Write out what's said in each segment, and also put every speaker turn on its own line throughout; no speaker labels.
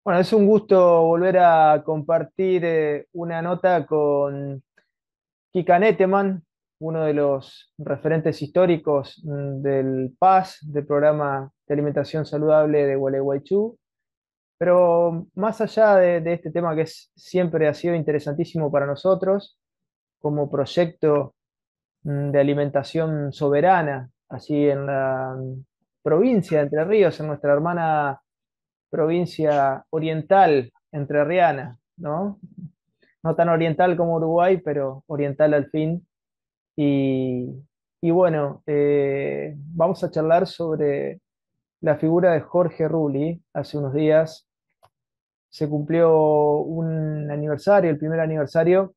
Bueno, es un gusto volver a compartir una nota con Kika Nettemann, uno de los referentes históricos del PAS, del Programa de Alimentación Saludable de Gualeguaychú. Pero más allá de este tema que siempre ha sido interesantísimo para nosotros, como proyecto de alimentación soberana, así en la provincia de Entre Ríos, en nuestra hermana provincia oriental entrerriana, ¿no? No tan oriental como Uruguay, pero oriental al fin. Y, y bueno, vamos a charlar sobre la figura de Jorge Rulli. Hace unos días se cumplió un aniversario, el primer aniversario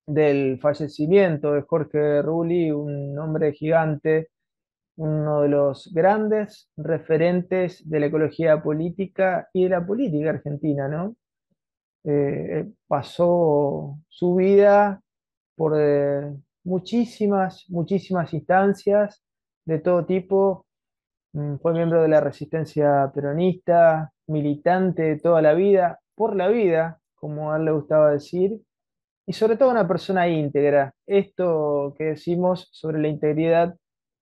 del fallecimiento de Jorge Rulli, un hombre gigante, uno de los grandes referentes de la ecología política y de la política argentina, ¿no? Pasó su vida por muchísimas instancias de todo tipo. Fue miembro de la resistencia peronista, militante de toda la vida, por la vida, como a él le gustaba decir, y sobre todo una persona íntegra. Esto que decimos sobre la integridad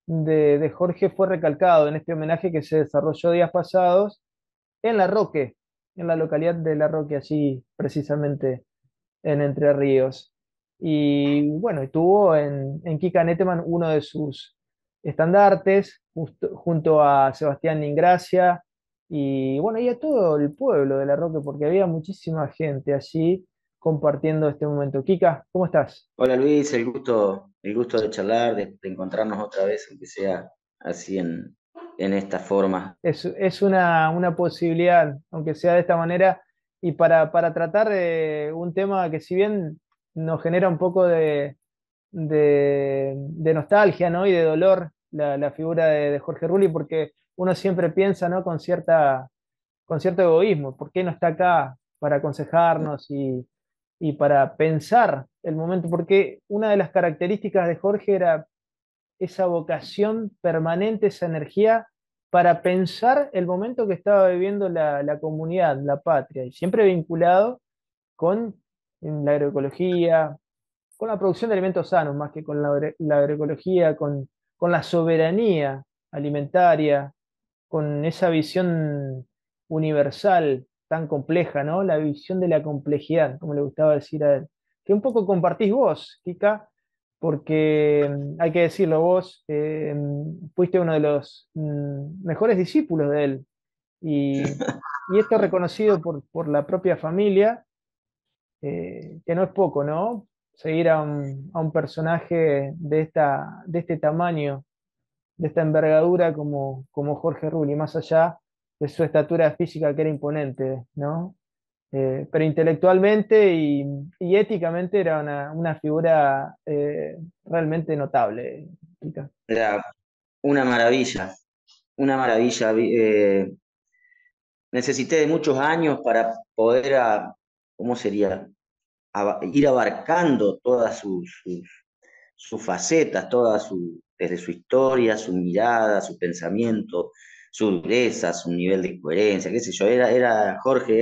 de Jorge fue recalcado en este homenaje que se desarrolló días pasados en La Roque, en la localidad de La Roque, allí precisamente en Entre Ríos. Y bueno, tuvo en Kika Nettemann uno de sus estandartes, junto a Sebastián Ingracia, y bueno, y a todo el pueblo de La Roque, porque había muchísima gente allí compartiendo este momento. Kika, ¿cómo estás?
Hola Luis, el gusto de charlar, de encontrarnos otra vez, aunque sea así en esta forma.
Es una posibilidad, aunque sea de esta manera, y para tratar de un tema que si bien nos genera un poco de nostalgia, ¿no? Y de dolor la figura de Jorge Rulli, porque uno siempre piensa, ¿no? Con cierto egoísmo, ¿por qué no está acá para aconsejarnos y para pensar el momento? Porque una de las características de Jorge era esa vocación permanente, esa energía para pensar el momento que estaba viviendo la comunidad, la patria, y siempre vinculado con la agroecología, con la producción de alimentos sanos, más que con la agroecología, con la soberanía alimentaria, con esa visión universal tan compleja, ¿no? La visión de la complejidad, como le gustaba decir a él, que un poco compartís vos, Kika, porque hay que decirlo, vos fuiste uno de los mejores discípulos de él, y, y esto reconocido por la propia familia, que no es poco, ¿no? Seguir a un personaje de este tamaño, de esta envergadura como Jorge Rulli, más allá de su estatura física que era imponente, ¿no? Pero intelectualmente y éticamente era una figura realmente notable, Kika.
Era una maravilla, una maravilla. Necesité de muchos años para poder, ¿cómo sería? Ir abarcando todas sus facetas, desde su historia, su mirada, su pensamiento, su dureza, su nivel de coherencia, qué sé yo. Jorge,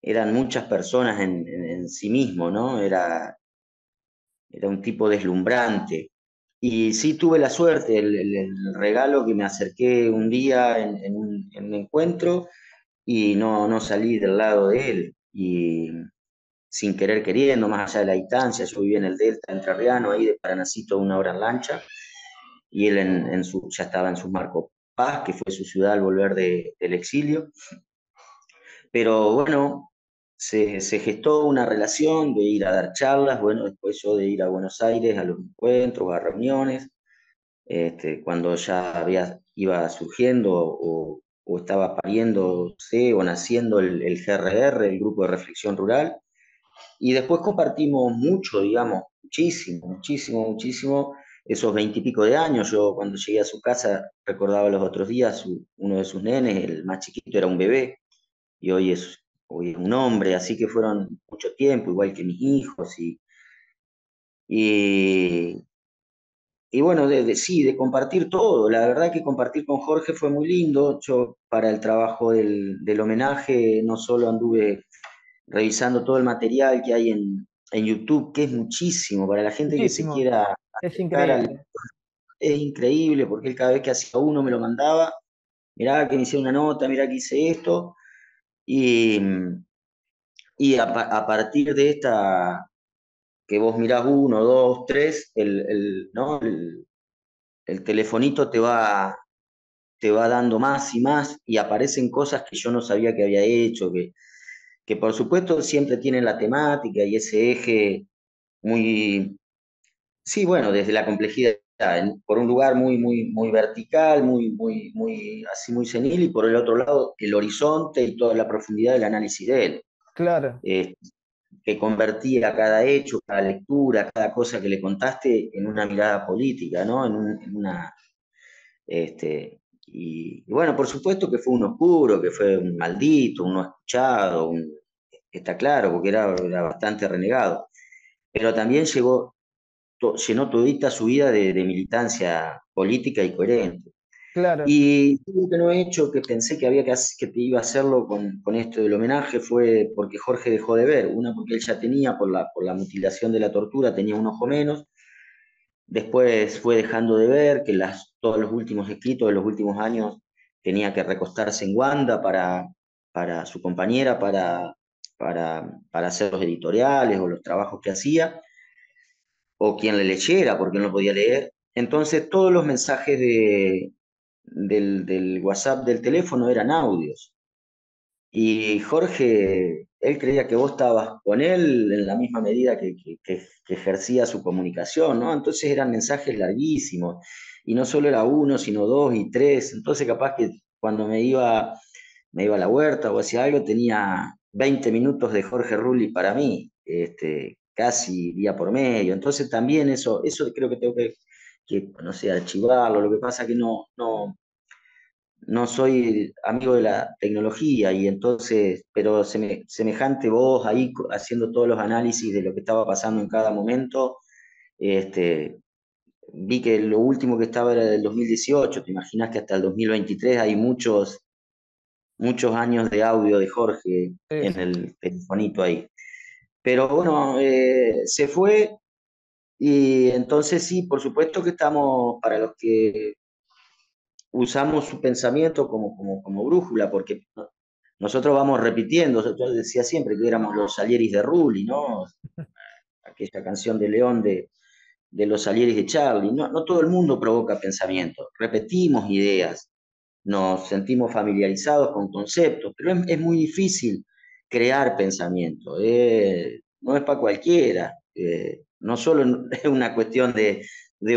eran muchas personas en sí mismo, ¿no? Era un tipo deslumbrante. Y sí tuve la suerte, el regalo que me acerqué un día en un encuentro y no salí del lado de él. Y sin querer queriendo, más allá de la distancia, yo vivía en el Delta entrerriano, ahí de Paranacito, 1 hora en lancha, y él ya estaba en su Marco Paz, que fue su ciudad al volver del exilio. Pero bueno, se gestó una relación de ir a dar charlas, bueno, después yo de ir a Buenos Aires a los encuentros, a reuniones, cuando ya iba surgiendo o estaba pariéndose o naciendo el GRR, el Grupo de Reflexión Rural, y después compartimos mucho, digamos, muchísimo, muchísimo, muchísimo, esos 20 y pico de años. Yo cuando llegué a su casa recordaba los otros días, uno de sus nenes, el más chiquito, era un bebé y hoy es un hombre, así que fueron mucho tiempo, igual que mis hijos, y y bueno, sí, de compartir todo. La verdad que compartir con Jorge fue muy lindo. Yo para el trabajo del homenaje no solo anduve revisando todo el material que hay en YouTube, que es muchísimo para la gente que se
Muchísimo.
quiera
Es
acercar al...
increíble.
Es increíble porque él cada vez que hacía uno me lo mandaba, mirá que me hice una nota, mirá que hice esto, y, y a partir de esta, que vos mirás uno, dos, tres, ¿no? El telefonito te va dando más y más y aparecen cosas que yo no sabía que había hecho, que por supuesto siempre tienen la temática y ese eje muy, sí, bueno, desde la complejidad, por un lugar muy vertical, así muy senil, y por el otro lado el horizonte y toda la profundidad del análisis de él,
Claro,
eh, que convertía cada hecho, cada lectura, cada cosa que le contaste en una mirada política, ¿no? En una, y bueno, por supuesto que fue un oscuro, que fue un maldito, un no escuchado, está claro, porque era bastante renegado, pero también llenó todita su vida de militancia política y coherente.
claro.
Y lo que no he hecho, que pensé que había que te iba a hacerlo con esto del homenaje, fue porque Jorge dejó de ver. Una, porque él ya tenía, por la mutilación de la tortura, tenía un ojo menos. Después fue dejando de ver que todos los últimos escritos de los últimos años tenía que recostarse en Wanda para su compañera, para hacer los editoriales o los trabajos que hacía, o quien le leyera, porque no podía leer. Entonces todos los mensajes del WhatsApp del teléfono eran audios. Y Jorge, él creía que vos estabas con él en la misma medida que ejercía su comunicación, ¿no? Entonces eran mensajes larguísimos. Y no solo era uno, sino dos y tres. Entonces capaz que cuando me iba a la huerta o hacía algo, tenía 20 minutos de Jorge Rulli para mí, casi día por medio. Entonces también eso creo que tengo no sé, archivarlo. Lo que pasa que no soy amigo de la tecnología y entonces, pero semejante vos ahí haciendo todos los análisis de lo que estaba pasando en cada momento, este, vi que lo último que estaba era del 2018. Te imaginas que hasta el 2023 hay muchos años de audio de Jorge
Sí,
en
sí.
el telefonito ahí. Pero bueno, se fue y entonces sí, por supuesto que estamos, para los que usamos su pensamiento como brújula, porque nosotros vamos repitiendo. Yo decía siempre que éramos los Salieris de Rulli, ¿no? Aquella canción de León de los Salieris de Charlie. No todo el mundo provoca pensamiento, repetimos ideas, nos sentimos familiarizados con conceptos, pero es muy difícil crear pensamiento, no es para cualquiera, no solo es una cuestión de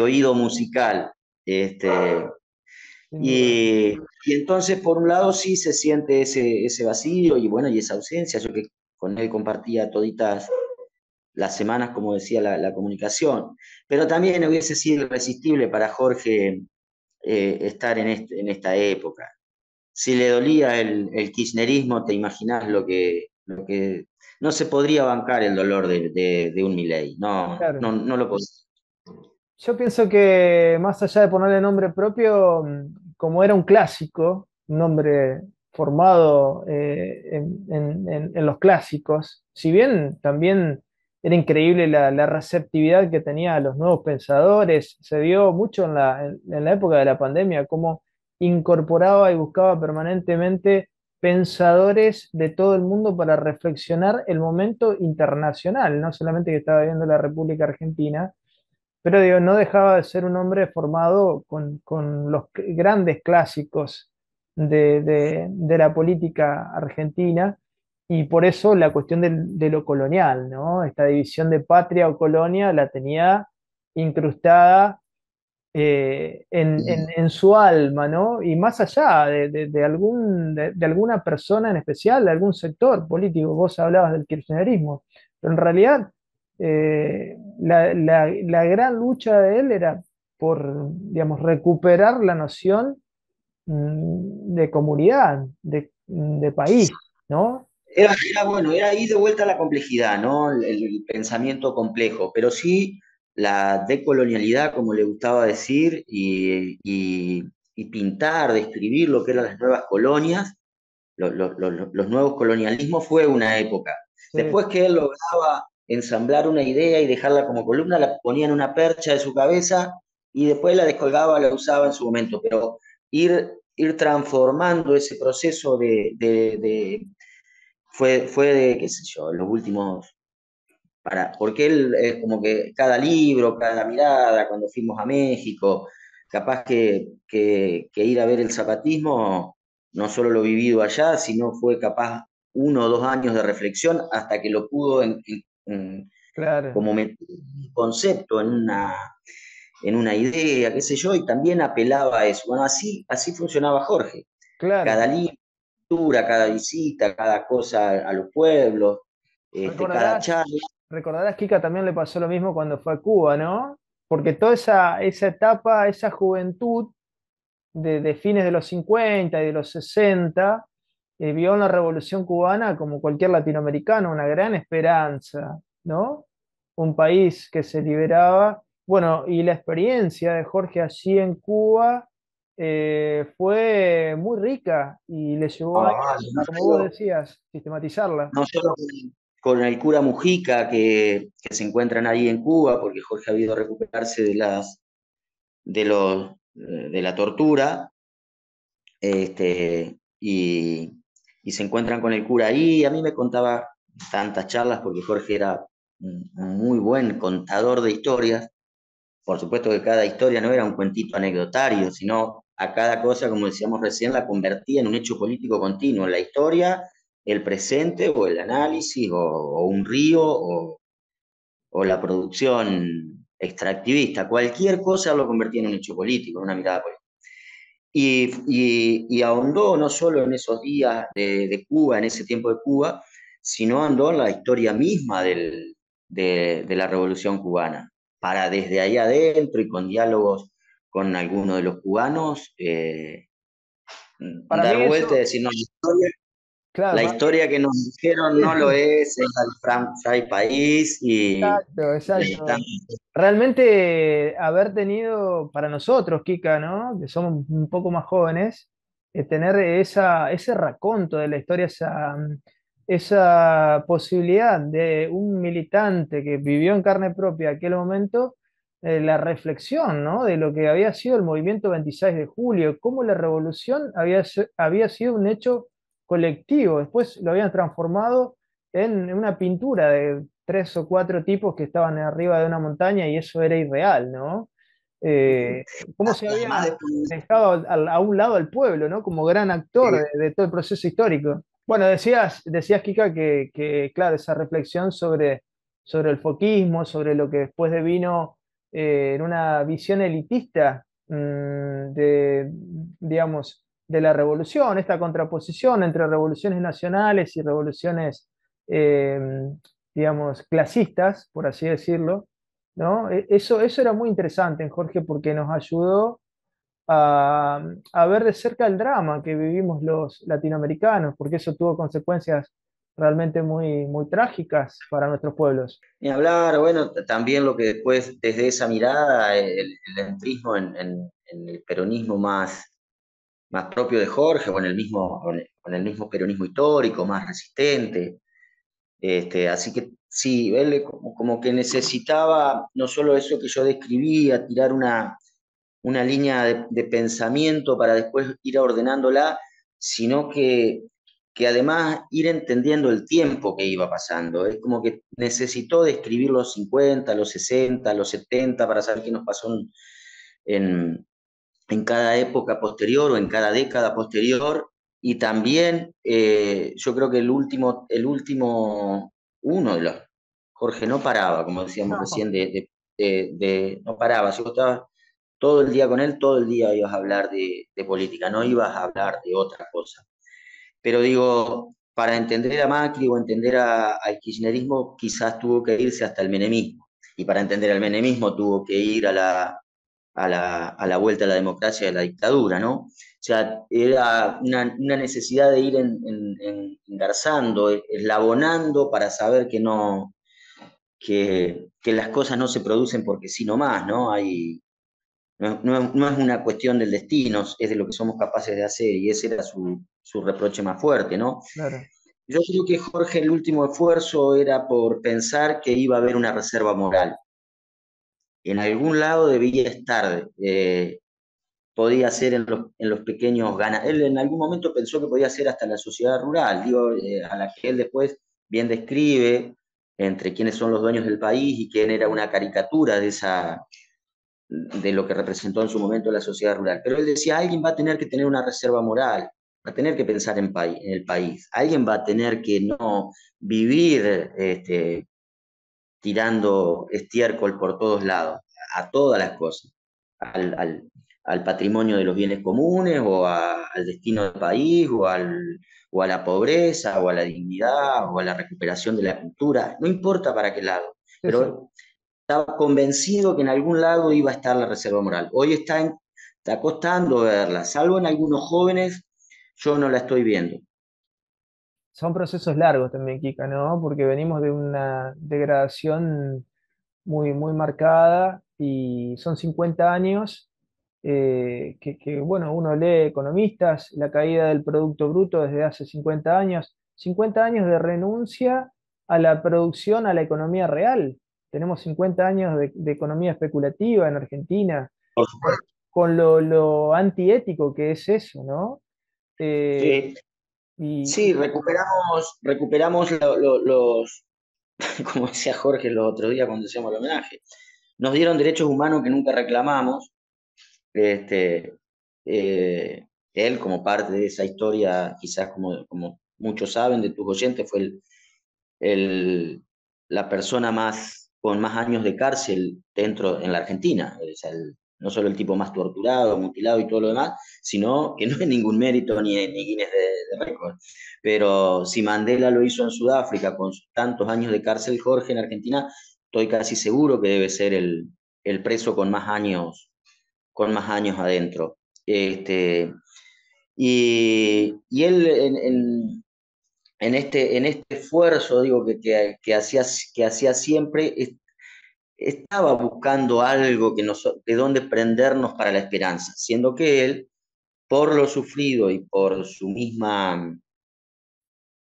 oído musical. este,
Sin duda.
y entonces, por un lado, sí se siente ese vacío y bueno, y esa ausencia. Yo que con él compartía toditas las semanas, como decía, la comunicación. Pero también hubiese sido irresistible para Jorge estar en esta época. Si le dolía el kirchnerismo, te imaginas lo que... No se podría bancar el dolor de un Milei.
Claro.
No lo podría.
Yo pienso que más allá de ponerle nombre propio, como era un clásico, un nombre formado en los clásicos, si bien también era increíble la receptividad que tenía a los nuevos pensadores, se vio mucho en la época de la pandemia, cómo incorporaba y buscaba permanentemente pensadores de todo el mundo para reflexionar el momento internacional, no solamente que estaba viviendo la República Argentina, pero digo, no dejaba de ser un hombre formado con los grandes clásicos de la política argentina, y por eso la cuestión de lo colonial, ¿no? Esta división de patria o colonia la tenía incrustada en su alma, ¿no? Y más allá de alguna persona en especial, de algún sector político. Vos hablabas del kirchnerismo, pero en realidad la gran lucha de él era por, digamos, recuperar la noción de comunidad, de país, ¿no?
Bueno, era ahí de vuelta a la complejidad, ¿no? El pensamiento complejo, pero sí la decolonialidad, como le gustaba decir, y pintar, describir lo que eran las nuevas colonias, los nuevos colonialismos, fue una época.
Sí,
Después que él lograba ensamblar una idea y dejarla como columna, la ponía en una percha de su cabeza y después la descolgaba, la usaba en su momento, pero ir transformando ese proceso fue de, qué sé yo, los últimos porque él es como que cada libro, cada mirada, cuando fuimos a México, capaz que ir a ver el zapatismo, no solo lo vivido allá, sino fue capaz 1 o 2 años de reflexión hasta que lo pudo
claro,
como meter un concepto en una idea, qué sé yo, y también apelaba a eso. Bueno, así funcionaba Jorge.
claro.
Cada libro, cada visita, cada cosa a los pueblos, cada
Recordarás,
charla.
recordarás, Kika, también le pasó lo mismo cuando fue a Cuba, ¿no? Porque toda esa etapa, esa juventud de fines de los 50 y de los 60, vio en la Revolución Cubana, como cualquier latinoamericano, una gran esperanza, ¿no? Un país que se liberaba. Bueno, y la experiencia de Jorge allí en Cuba fue muy rica y le llevó años,
Ah,
como vos decías, sistematizarla.
no solo con el cura Mujica que se encuentran ahí en Cuba, porque Jorge ha ido a recuperarse de la tortura, y se encuentran con el cura ahí. A mí me contaba tantas charlas porque Jorge era un muy buen contador de historias. Por supuesto que cada historia no era un cuentito anecdotario, sino a cada cosa, como decíamos recién, la convertía en un hecho político continuo. La historia, el presente o el análisis o un río o la producción extractivista. Cualquier cosa lo convertía en un hecho político, en una mirada política. Y ahondó no solo en esos días de Cuba, en ese tiempo de Cuba, sino ahondó en la historia misma de la Revolución Cubana, para desde ahí adentro y con diálogos con algunos de los cubanos,
Para mí
dar vuelta y
eso,
decir, no,
claro,
la
para mí,
historia que nos dijeron no lo es el Fray País
exacto,
y están.
exacto. Realmente haber tenido para nosotros, Kika, ¿no? Que somos un poco más jóvenes, tener ese raconto de la historia, esa posibilidad de un militante que vivió en carne propia aquel momento, la reflexión, ¿no? De lo que había sido el movimiento 26 de julio, cómo la revolución había sido un hecho colectivo, después lo habían transformado en una pintura de tres o cuatro tipos que estaban arriba de una montaña y eso era irreal, ¿no? Eh, Cómo se
Además,
había
después,
dejado a un lado al pueblo, ¿no? Como gran actor de todo el proceso histórico. Bueno, decías Kika, claro, esa reflexión sobre el foquismo, sobre lo que después devino en una visión elitista digamos, de la revolución, esta contraposición entre revoluciones nacionales y revoluciones eh, digamos, clasistas, por así decirlo, ¿no? Eso era muy interesante en Jorge porque nos ayudó a ver de cerca el drama que vivimos los latinoamericanos, porque eso tuvo consecuencias realmente muy, muy trágicas para nuestros pueblos.
ni hablar, bueno, también lo que después, desde esa mirada, el entrismo en el peronismo más propio de Jorge, con el mismo peronismo histórico, más resistente. Así que sí, él como que necesitaba no solo eso que yo describía, tirar una línea de pensamiento para después ir ordenándola, sino que además ir entendiendo el tiempo que iba pasando. Es como que necesitó describir los 50, los 60, los 70 para saber qué nos pasó en, en cada época posterior o en cada década posterior. Y también yo creo que uno de los, Jorge no paraba, como decíamos
No,
recién, no paraba. Si vos estabas todo el día con él, todo el día ibas a hablar de política, no ibas a hablar de otra cosa. Pero digo, para entender a Macri o entender al kirchnerismo, quizás tuvo que irse hasta el menemismo. Y para entender al menemismo tuvo que ir a la vuelta a la democracia y a la dictadura, ¿no? O sea, era una necesidad de ir engarzando, eslabonando para saber que no, que las cosas no se producen porque sí nomás, ¿no? No es una cuestión del destino, es de lo que somos capaces de hacer, y ese era su reproche más fuerte, ¿no?
Claro.
Yo creo que Jorge, el último esfuerzo era por pensar que iba a haber una reserva moral. En algún lado debía estar, podía ser en los pequeños ganas. Él en algún momento pensó que podía ser hasta la sociedad rural, digo, a la que él después bien describe entre quiénes son los dueños del país y quién era una caricatura de lo que representó en su momento la sociedad rural. Pero él decía, alguien va a tener que tener una reserva moral, va a tener que pensar en el país, alguien va a tener que no vivir tirando estiércol por todos lados, a todas las cosas, al, al, al patrimonio de los bienes comunes al destino del país o a la pobreza o a la dignidad o a la recuperación de la cultura, no importa para qué lado,
Sí, sí.
pero estaba convencido que en algún lado iba a estar la reserva moral. Hoy está costando verla, salvo en algunos jóvenes, yo no la estoy viendo.
Son procesos largos también, Kika, ¿no? Porque venimos de una degradación muy, muy marcada y son 50 años bueno, uno lee economistas, la caída del Producto Bruto desde hace 50 años de renuncia a la producción, a la economía real. Tenemos 50 años de economía especulativa en Argentina,
Por
con,
supuesto.
con lo antiético que es eso, ¿no? Eh,
Sí,
y
sí, recuperamos como decía Jorge los otros días cuando hacíamos el homenaje, nos dieron derechos humanos que nunca reclamamos. Este, Él, como parte de esa historia, quizás como muchos saben de tus oyentes, fue el- la persona con más años de cárcel en la Argentina. O sea, no solo el tipo más torturado, mutilado y todo lo demás, sino que no es ningún mérito ni Guinness de récord. Pero si Mandela lo hizo en Sudáfrica con tantos años de cárcel, Jorge en Argentina, estoy casi seguro que debe ser el preso con más años adentro. Este, y él en este esfuerzo, digo, que hacía siempre, estaba buscando algo de donde prendernos para la esperanza, siendo que él, por lo sufrido y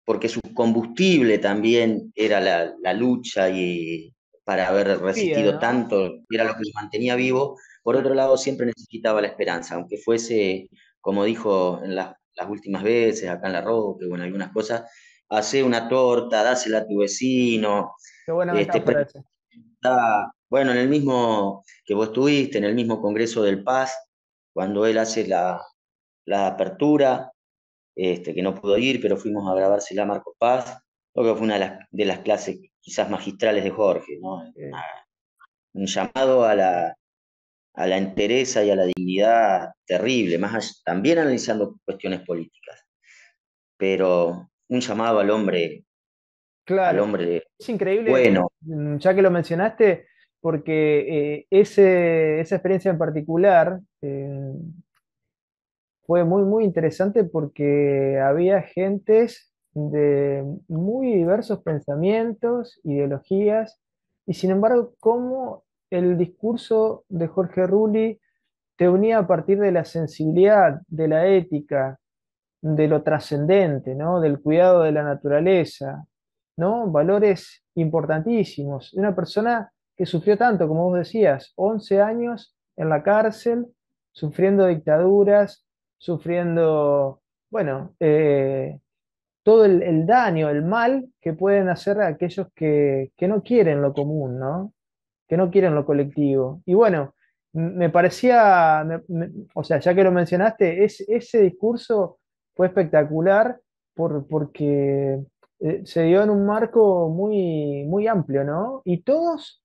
porque su combustible también era la lucha y para haber
utopía,
resistido
¿no?
tanto, era lo que lo mantenía vivo, por otro lado siempre necesitaba la esperanza, aunque fuese, como dijo en las últimas veces, acá en La Roque, bueno, algunas cosas, hace una torta, dásela a tu vecino,
Qué buena
este,
metáfora esa.
bueno, en el mismo que vos estuviste, en el mismo Congreso del Paz, cuando él hace la apertura, que no pudo ir, pero fuimos a grabársela a Marcos Paz. Creo que fue una de las clases quizás magistrales de Jorge, ¿no?
Eh,
Un llamado a la entereza y a la dignidad terrible, también analizando cuestiones políticas, pero un llamado al
claro,
hombre
es increíble,
bueno.
ya que lo mencionaste, porque esa experiencia en particular fue muy, muy interesante porque había gentes de muy diversos pensamientos, ideologías, y sin embargo, cómo el discurso de Jorge Rulli te unía a partir de la sensibilidad, de la ética, de lo trascendente, ¿no? Del cuidado de la naturaleza, ¿no? Valores importantísimos. De una persona que sufrió tanto, como vos decías, 11 años en la cárcel, sufriendo dictaduras, sufriendo, bueno, todo el daño, el mal que pueden hacer a aquellos que no quieren lo común, ¿no? Que no quieren lo colectivo. Y bueno, me parecía, o sea, ya que lo mencionaste, ese discurso fue espectacular porque se dio en un marco muy, muy amplio, ¿no? Y todos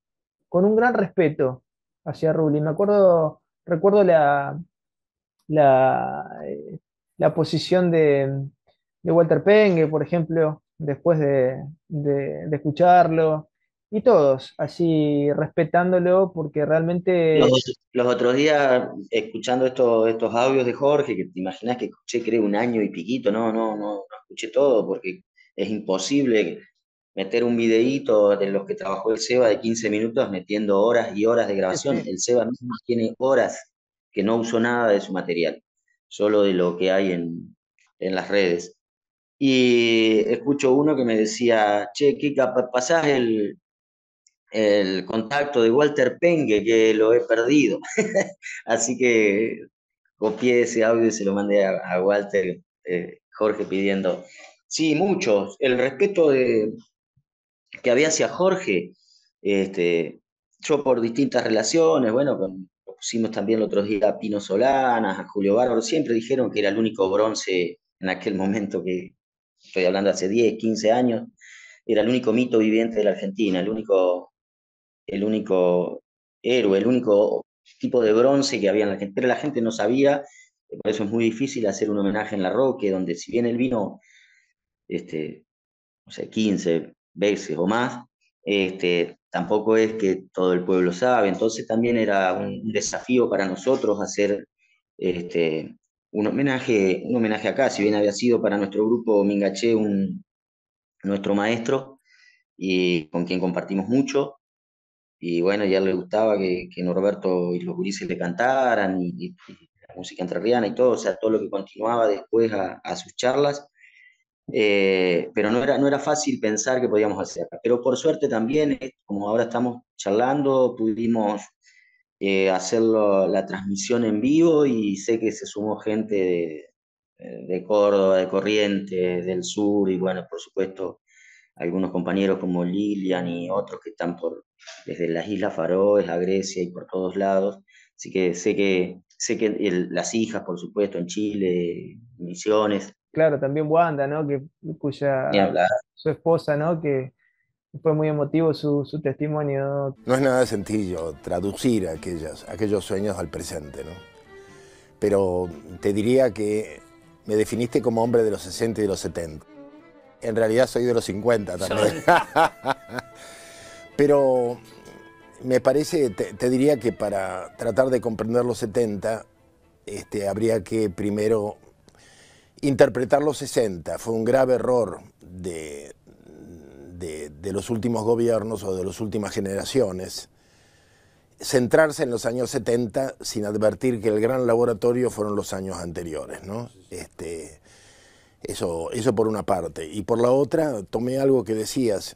con un gran respeto hacia Rubin. Recuerdo la, la posición de Walter Penge, por ejemplo, después de escucharlo, y todos así respetándolo, porque realmente,
Los otros días, escuchando estos audios de Jorge, que te imaginas que escuché, creo, un año y piquito, no escuché todo, porque es imposible. meter un videíto de los que trabajó el Seba de 15 minutos metiendo horas y horas de
Sí,
grabación.
sí.
El Seba mismo tiene horas que no usó nada de su material, solo de lo que hay en las redes. Y escucho uno que me decía, che, Kika, pasás el contacto de Walter Pengue, que lo he perdido. Así que copié ese audio y se lo mandé a Walter, Jorge pidiendo. Sí, muchos. El respeto que había hacia Jorge, este, yo por distintas relaciones, bueno, lo pusimos también el otro día a Pino Solanas, a Julio Bárbaro, siempre dijeron que era el único bronce en aquel momento, que estoy hablando hace 10 15 años, era el único mito viviente de la Argentina, el único héroe, el único tipo de bronce que había en la Argentina, pero la gente no sabía, por eso es muy difícil hacer un homenaje en La Roque, donde si bien él vino, este, no sé, 15 veces o más, tampoco es que todo el pueblo sabe, entonces también era un desafío para nosotros hacer este, un homenaje acá, si bien había sido para nuestro grupo Mingaché nuestro maestro y con quien compartimos mucho, y bueno, ya le gustaba que Norberto y los gurises le cantaran y la música entrerriana y todo, o sea, todo lo que continuaba después a sus charlas, pero no era fácil pensar que podíamos hacer. Pero por suerte también, como ahora estamos charlando, pudimos hacerlo, la transmisión en vivo y sé que se sumó gente de Córdoba, de Corrientes, del sur y bueno, por supuesto, algunos compañeros como Lilian y otros que están desde las Islas Faroes a Grecia y por todos lados. Así que sé que las hijas, por supuesto, en Chile, Misiones,
Claro, también Wanda, ¿no?
ni
Cuya
hablar.
su esposa, ¿no? Que fue muy emotivo su testimonio.
No es nada sencillo traducir aquellos sueños al presente, ¿no? Pero te diría que me definiste como hombre de los 60 y de los 70. En realidad soy de los 50 también. Pero me parece, te diría que para tratar de comprender los 70, habría que primero interpretar los 60. Fue un grave error de los últimos gobiernos o de las últimas generaciones centrarse en los años 70 sin advertir que el gran laboratorio fueron los años anteriores, ¿no? Eso por una parte. Y por la otra, tomé algo que decías,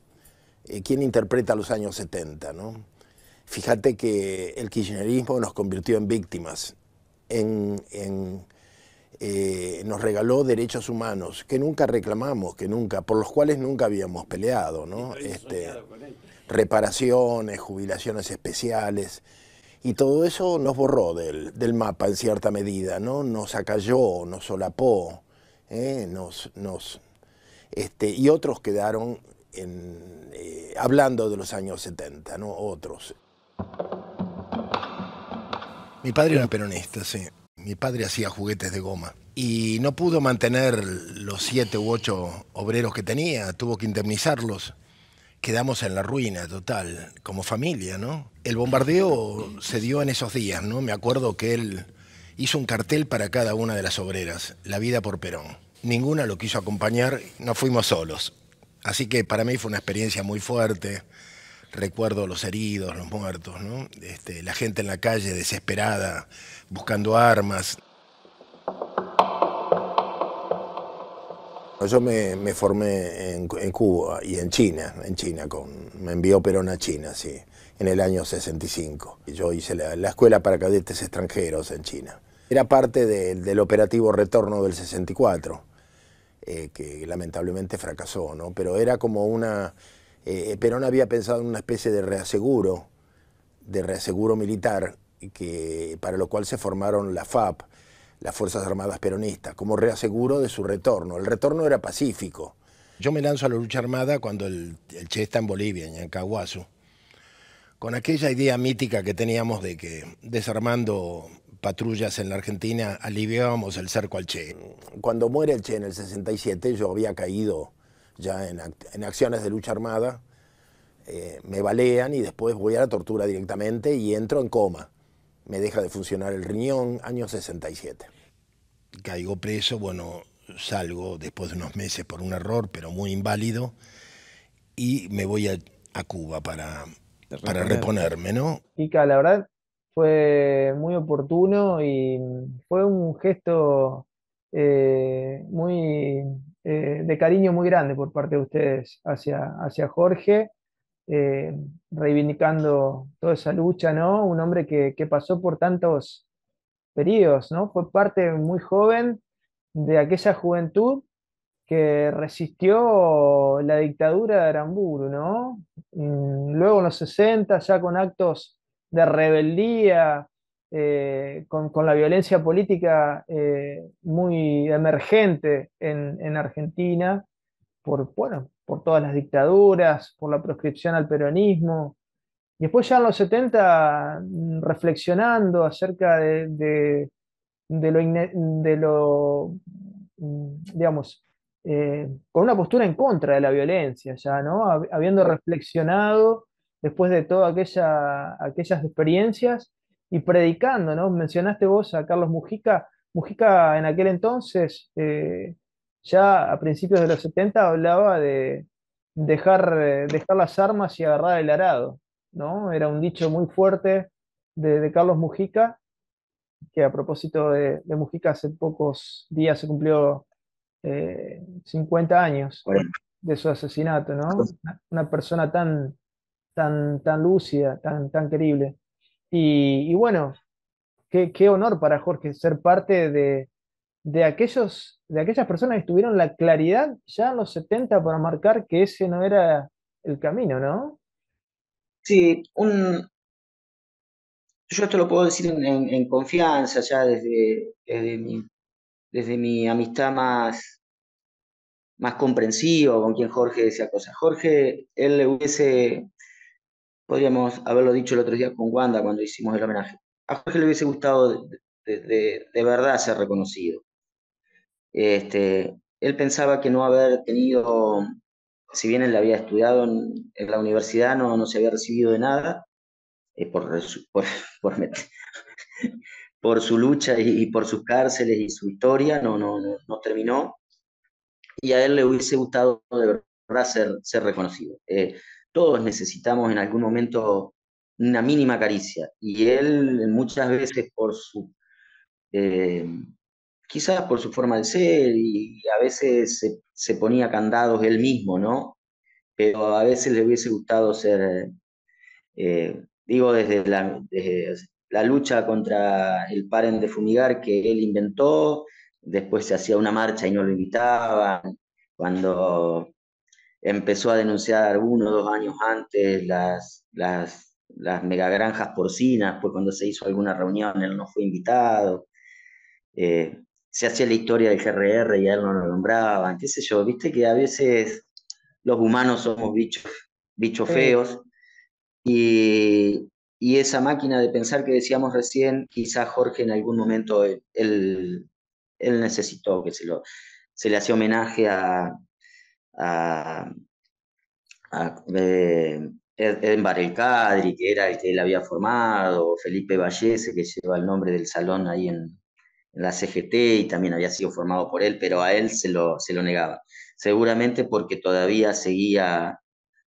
¿quién interpreta los años 70, ¿no? Fíjate que el kirchnerismo nos convirtió en víctimas, nos regaló derechos humanos que nunca reclamamos, por los cuales nunca habíamos peleado, ¿no? Reparaciones, jubilaciones especiales, y todo eso nos borró del mapa en cierta medida, ¿no? Nos acalló, nos solapó, y otros quedaron hablando de los años 70, ¿no? Otros. Mi padre era peronista, sí. Mi padre hacía juguetes de goma y no pudo mantener los 7 u 8 obreros que tenía, tuvo que indemnizarlos. Quedamos en la ruina total, como familia, ¿no? El bombardeo se dio en esos días, ¿no? Me acuerdo que él hizo un cartel para cada una de las obreras, La vida por Perón. Ninguna lo quiso acompañar, no fuimos solos. Así que para mí fue una experiencia muy fuerte. Recuerdo los heridos, los muertos, ¿no? La gente en la calle desesperada, buscando armas. Yo me formé en Cuba y en China, me envió Perón a China, sí, en el año 65. Yo hice la escuela para cadetes extranjeros en China. Era parte del operativo Retorno del 64, que lamentablemente fracasó, ¿no? Pero era como Perón había pensado en una especie de reaseguro militar, para lo cual se formaron la FAP, las Fuerzas Armadas Peronistas, como reaseguro de su retorno. El retorno era pacífico. Yo me lanzo a la lucha armada cuando el Che está en Bolivia, en Yancahuazú, con aquella idea mítica que teníamos de que desarmando patrullas en la Argentina aliviábamos el cerco al Che. Cuando muere el Che en el 67, yo había caído ya en acciones de lucha armada, me balean y después voy a la tortura directamente y entro en coma. Me deja de funcionar el riñón, año 67. Caigo preso, bueno, salgo después de unos meses por un error, pero muy inválido. y me voy a Cuba para reponerme, ¿no?
Kika, la verdad fue muy oportuno y fue un gesto muy de cariño muy grande por parte de ustedes hacia Jorge, eh, reivindicando toda esa lucha, ¿no? Un hombre que pasó por tantos periodos, ¿no? Fue parte muy joven de aquella juventud que resistió la dictadura de Aramburu, ¿no? Luego en los 60, ya con actos de rebeldía, con la violencia política muy emergente en Argentina, bueno, por todas las dictaduras, por la proscripción al peronismo. Y después ya en los 70, reflexionando acerca digamos, con una postura en contra de la violencia ya, ¿no? Habiendo reflexionado después de todas aquellas experiencias y predicando, ¿no? Mencionaste vos a Carlos Mujica. Mujica en aquel entonces, ya a principios de los 70, hablaba de dejar las armas y agarrar el arado, ¿no? Era un dicho muy fuerte de Carlos Mujica, que a propósito de Mujica, hace pocos días se cumplió 50 años
Bueno,
de su asesinato, ¿no? Una persona tan lúcida, tan querible. Y bueno, qué honor para Jorge ser parte de aquellas personas que tuvieron la claridad ya en los 70 para marcar que ese no era el camino, ¿no?
sí, yo esto lo puedo decir en confianza, ya desde mi amistad más comprensiva, con quien Jorge decía cosas. Jorge, él le hubiese, podríamos haberlo dicho el otro día con Wanda cuando hicimos el homenaje, a Jorge le hubiese gustado de verdad ser reconocido. Él pensaba que no haber tenido, si bien él había estudiado en la universidad, no se había recibido de nada, por, por, por su lucha y por sus cárceles y su historia, no terminó, y a él le hubiese gustado de verdad ser reconocido. Todos necesitamos en algún momento una mínima caricia, y él muchas veces eh, quizás por su forma de ser, y a veces se ponía candados él mismo, ¿no? Pero a veces le hubiese gustado ser, digo, desde la lucha contra el paren de fumigar que él inventó, después se hacía una marcha y no lo invitaban, cuando empezó a denunciar 1 o 2 años antes las megagranjas porcinas, pues cuando se hizo alguna reunión él no fue invitado. Se hacía la historia del GRR y a él no lo nombraban, qué sé yo, viste que a veces los humanos somos bichos
Sí,
feos, y esa máquina de pensar que decíamos recién, quizás Jorge en algún momento él necesitó que se le hacía homenaje a, Edmar El Cadri, que era el que él había formado, Felipe Vallese, que lleva el nombre del salón ahí en la CGT y también había sido formado por él, pero a él se lo negaba. Seguramente porque todavía seguía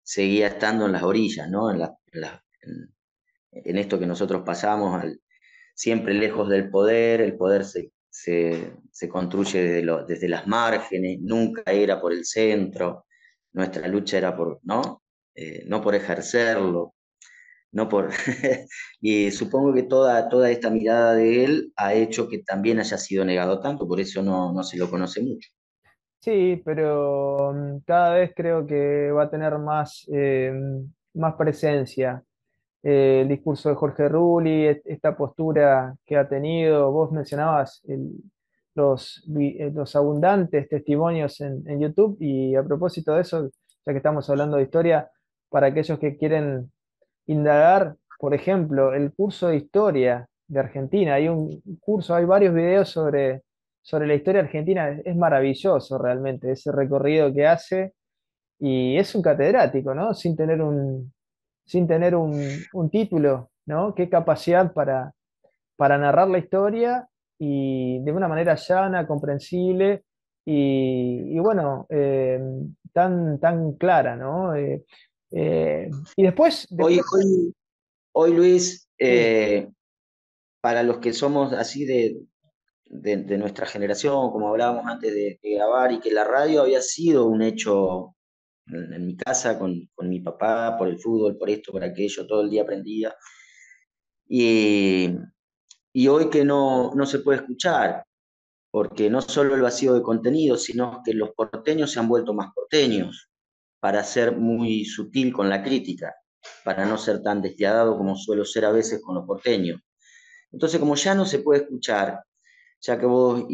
estando en las orillas, ¿no? En esto que nosotros pasamos, siempre lejos del poder. El poder se construye desde las márgenes, nunca era por el centro. Nuestra lucha era ¿no? No por ejercerlo, no por... Y supongo que toda esta mirada de él ha hecho que también haya sido negado tanto, por eso no se lo conoce mucho.
sí, pero cada vez creo que va a tener más presencia el discurso de Jorge Rulli, esta postura que ha tenido. Vos mencionabas los abundantes testimonios en YouTube, y a propósito de eso, ya que estamos hablando de historia, para aquellos que quieren indagar, por ejemplo, el curso de historia de Argentina. Hay un curso, hay varios videos sobre la historia argentina. Es maravilloso realmente ese recorrido que hace, y es un catedrático, ¿no? Sin tener un título, ¿no? Qué capacidad para narrar la historia y de una manera llana, comprensible y bueno, tan clara, ¿no? Y después,
Hoy,
después,
hoy Luis,
sí,
para los que somos así de nuestra generación, como hablábamos antes de grabar, y que la radio había sido un hecho en mi casa con mi papá, por el fútbol, por esto, por aquello, todo el día aprendía. Y, y hoy que no se puede escuchar, porque no solo el vacío de contenido, sino que los porteños se han vuelto más porteños, para ser muy sutil con la crítica, para no ser tan despiadado como suelo ser a veces con los porteños. Entonces, como ya no se puede escuchar, ya que vos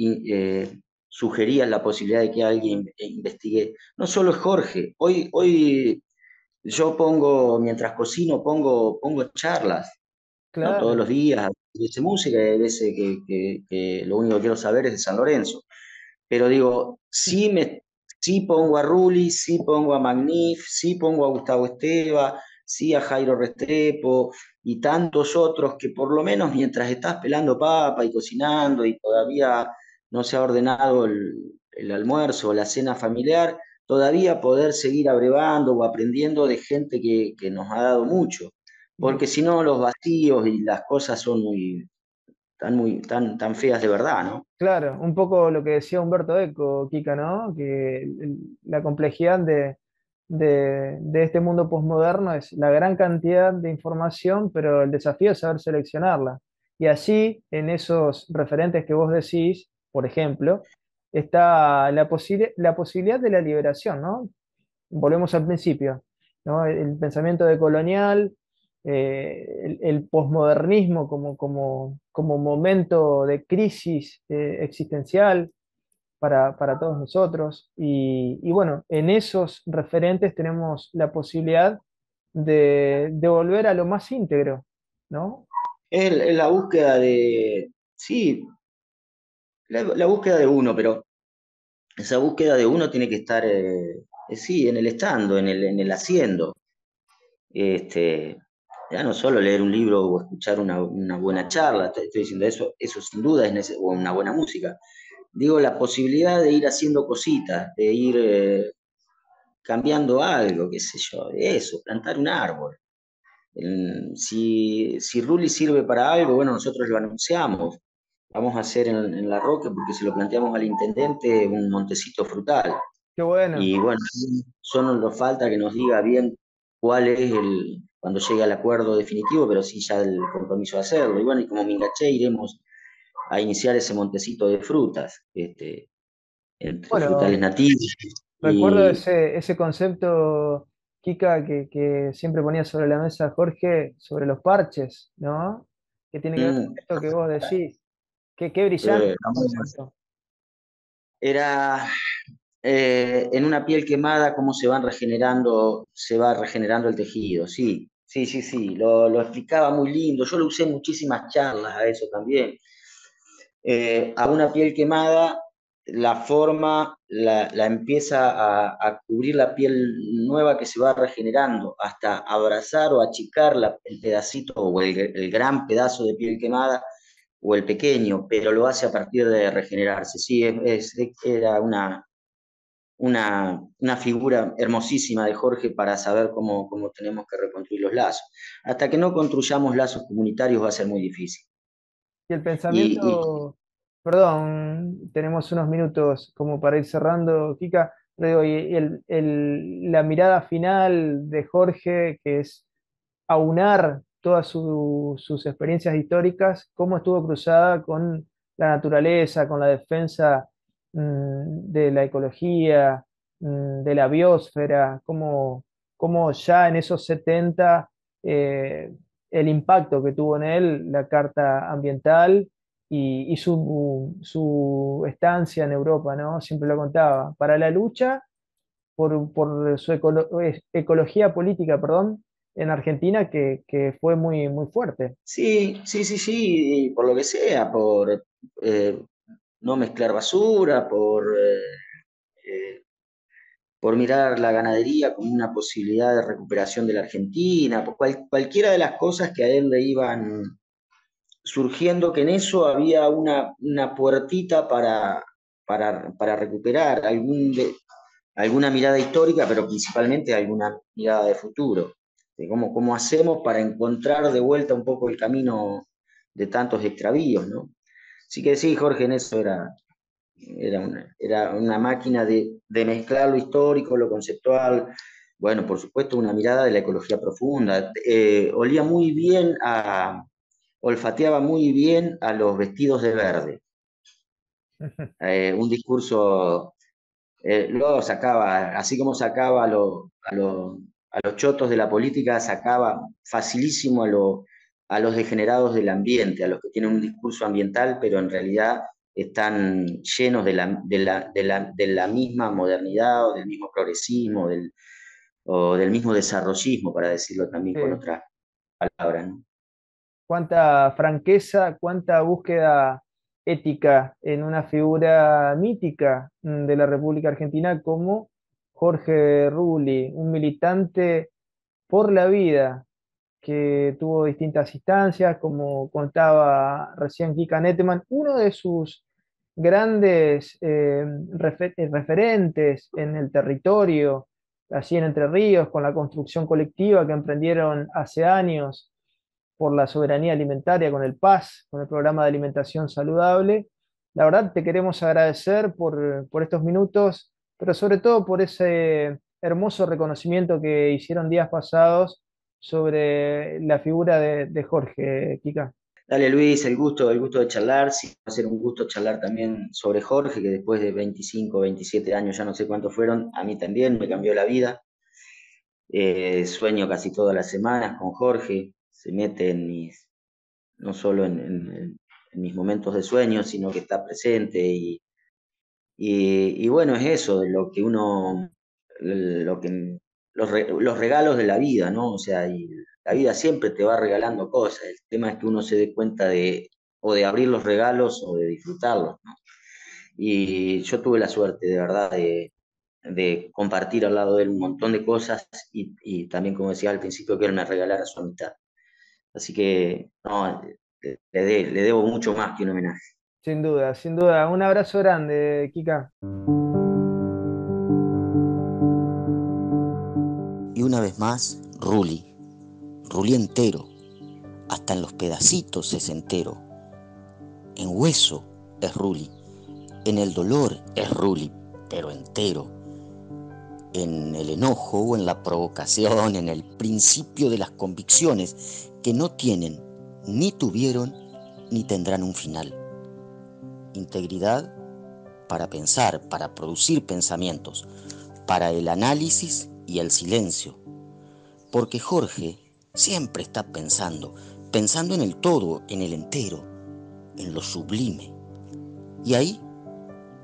sugerías la posibilidad de que alguien investigue, no solo es Jorge, hoy yo pongo, mientras cocino, pongo charlas, no todos
claro,
los días, de música, y hay veces que lo único que quiero saber es de San Lorenzo. Pero digo, sí pongo a Rulli, sí pongo a Magnif, sí pongo a Gustavo Esteva, sí a Jairo Restrepo y tantos otros que por lo menos mientras estás pelando papa y cocinando y todavía no se ha ordenado el almuerzo o la cena familiar, todavía poder seguir abrevando o aprendiendo de gente que nos ha dado mucho. Porque si no, los vacíos y las cosas son tan feas de verdad, ¿no?
claro, un poco lo que decía Humberto Eco, Kika, ¿no? Que la complejidad de este mundo posmoderno es la gran cantidad de información, pero el desafío es saber seleccionarla. Y allí, en esos referentes que vos decís, por ejemplo, está la posibilidad de la liberación, ¿no? Volvemos al principio, ¿no? El pensamiento decolonial, el posmodernismo como momento de crisis existencial para todos nosotros. Y bueno, en esos referentes tenemos la posibilidad de volver a lo más íntegro, ¿no?
Es la búsqueda sí, la búsqueda de uno, pero esa búsqueda de uno tiene que estar, sí, en el estando, en el haciendo. Este, ya no solo leer un libro o escuchar una buena charla, te estoy diciendo eso sin duda o una buena música. Digo, la posibilidad de ir haciendo cositas, de ir cambiando algo, qué sé yo, de eso, plantar un árbol. Si Rulli sirve para algo, bueno, nosotros lo anunciamos. Vamos a hacer en La Roca, porque se lo planteamos al intendente, un montecito frutal.
Qué bueno.
Y bueno, solo nos falta que nos diga bien cuál es cuando llegue al acuerdo definitivo, pero sí ya el compromiso de hacerlo. Y bueno, y como Mingaché iremos a iniciar ese montecito de frutas, entre frutales
Bueno,
nativos.
recuerdo
Y
ese concepto, Kika, que siempre ponía sobre la mesa Jorge, sobre los parches, ¿no? Que tiene que ver con
mm,
esto que vos decís. Qué brillante
vamos,
concepto.
era en una piel quemada cómo se va regenerando el tejido. Sí, sí, sí, sí, lo explicaba muy lindo. Yo lo usé en muchísimas charlas a eso también. A una piel quemada, la forma la empieza a cubrir la piel nueva que se va regenerando, hasta abrazar o achicar el pedacito o el gran pedazo de piel quemada o el pequeño, pero lo hace a partir de regenerarse. Sí, era una figura hermosísima de Jorge para saber cómo tenemos que reconstruir los lazos. Hasta que no construyamos lazos comunitarios va a ser muy difícil.
Y el
Y
pensamiento, perdón, tenemos unos minutos como para ir cerrando, Kika, pero digo, y la mirada final de Jorge, que es aunar todas sus experiencias históricas, cómo estuvo cruzada con la naturaleza, con la defensa de la ecología, de la biosfera, cómo ya en esos 70 el impacto que tuvo en él la Carta Ambiental y su estancia en Europa, ¿no? Siempre lo contaba, para la lucha por su ecología política, perdón, en Argentina que fue muy fuerte.
sí, sí, sí, sí, y por lo que sea, por eh, no mezclar basura, eh, por mirar la ganadería como una posibilidad de recuperación de la Argentina, por cualquiera de las cosas que a él le iban surgiendo, que en eso había una puertita para recuperar alguna mirada histórica, pero principalmente alguna mirada de futuro, de cómo hacemos para encontrar de vuelta un poco el camino de tantos extravíos, ¿no? Así que sí, Jorge, en eso era una máquina de mezclar lo histórico, lo conceptual, bueno, por supuesto, una mirada de la ecología profunda. Olía muy bien olfateaba muy bien a los vestidos de verde. Un discurso, luego sacaba, así como sacaba a los chotos de la política, sacaba facilísimo a los degenerados del ambiente, a los que tienen un discurso ambiental, pero en realidad están llenos de la misma modernidad o del mismo progresismo o del mismo desarrollismo, para decirlo también con
Sí.
otras palabras, ¿no?
Cuánta franqueza, cuánta búsqueda ética en una figura mítica de la República Argentina como Jorge Rulli, un militante por la vida que tuvo distintas instancias, como contaba recién Kika Nettemann, uno de sus grandes referentes en el territorio, allí en Entre Ríos, con la construcción colectiva que emprendieron hace años por la soberanía alimentaria con el PAS, con el programa de alimentación saludable. La verdad, te queremos agradecer por estos minutos, pero sobre todo por ese hermoso reconocimiento que hicieron días pasados sobre la figura de Jorge, Kika.
Dale Luis, el gusto de charlar. Sí, va a ser un gusto charlar también sobre Jorge, que después de 25, 27 años, ya no sé cuántos fueron, a mí también me cambió la vida. Sueño casi todas las semanas con Jorge, se mete no solo en mis momentos de sueño, sino que está presente y bueno, es eso, de lo que uno, lo que, los regalos de la vida, ¿no? O sea, y la vida siempre te va regalando cosas, el tema es que uno se dé cuenta o de abrir los regalos o de disfrutarlos, ¿no? Y yo tuve la suerte, de verdad, de compartir al lado de él un montón de cosas y también, como decía al principio, que él me regalara su amistad. Así que, no, le debo mucho más que un homenaje.
Sin duda, sin duda. Un abrazo grande, Kika.
Y una vez más, Rulli entero, hasta en los pedacitos es entero. En hueso es Rulli, en el dolor es Rulli, pero entero. En el enojo o en la provocación, en el principio de las convicciones que no tienen, ni tuvieron, ni tendrán un final. Integridad para pensar, para producir pensamientos, para el análisis y el silencio. Porque Jorge siempre está pensando en el todo, en el entero, en lo sublime. Y ahí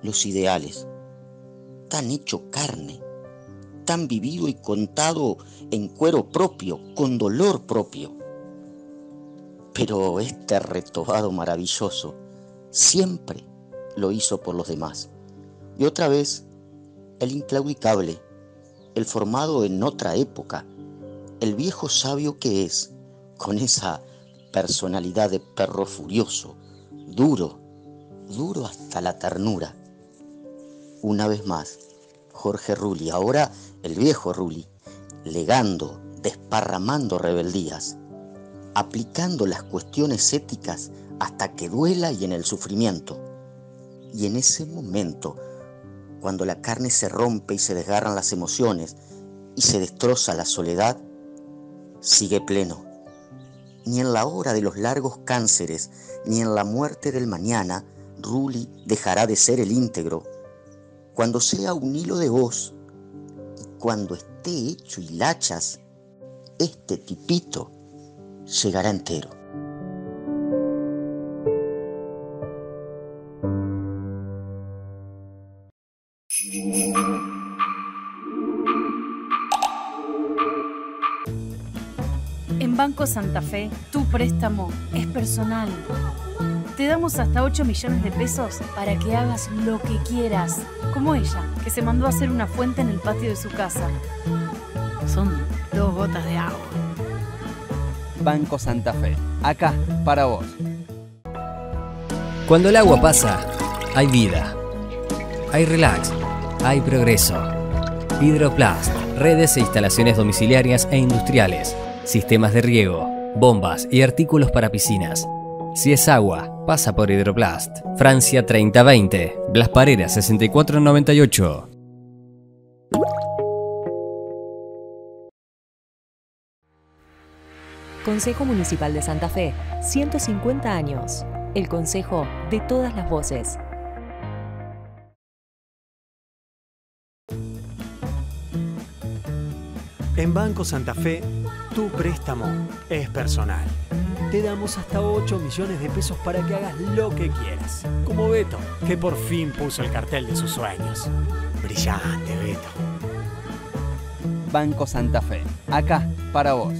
los ideales, tan hecho carne, tan vivido y contado en cuero propio, con dolor propio. Pero este retobado maravilloso siempre lo hizo por los demás. Y otra vez, el inclaudicable, el formado en otra época, el viejo sabio que es, con esa personalidad de perro furioso, duro hasta la ternura. Una vez más, Jorge Rulli, ahora el viejo Rulli, legando, desparramando rebeldías, aplicando las cuestiones éticas hasta que duela y en el sufrimiento. Y en ese momento, cuando la carne se rompe y se desgarran las emociones y se destroza la soledad, sigue pleno. Ni en la hora de los largos cánceres, ni en la muerte del mañana, Rulli dejará de ser el íntegro. Cuando sea un hilo de voz y cuando esté hecho hilachas, este tipito llegará entero.
En Banco Santa Fe, tu préstamo es personal. Te damos hasta 8 millones de pesos para que hagas lo que quieras. Como ella, que se mandó a hacer una fuente en el patio de su casa. Son 2 gotas de agua.
Banco Santa Fe, acá para vos.
Cuando el agua pasa, hay vida, hay relax, hay progreso, Hidroplast, redes e instalaciones domiciliarias e industriales, sistemas de riego, bombas y artículos para piscinas. Si es agua, pasa por Hidroplast. Francia 3020, Blas Parera 6498.
Consejo Municipal de Santa Fe, 150 años. El consejo de todas las voces.
En Banco Santa Fe, tu préstamo es personal. Te damos hasta 8 millones de pesos para que hagas lo que quieras. Como Beto, que por fin puso el cartel de sus sueños. Brillante, Beto.
Banco Santa Fe, acá para vos.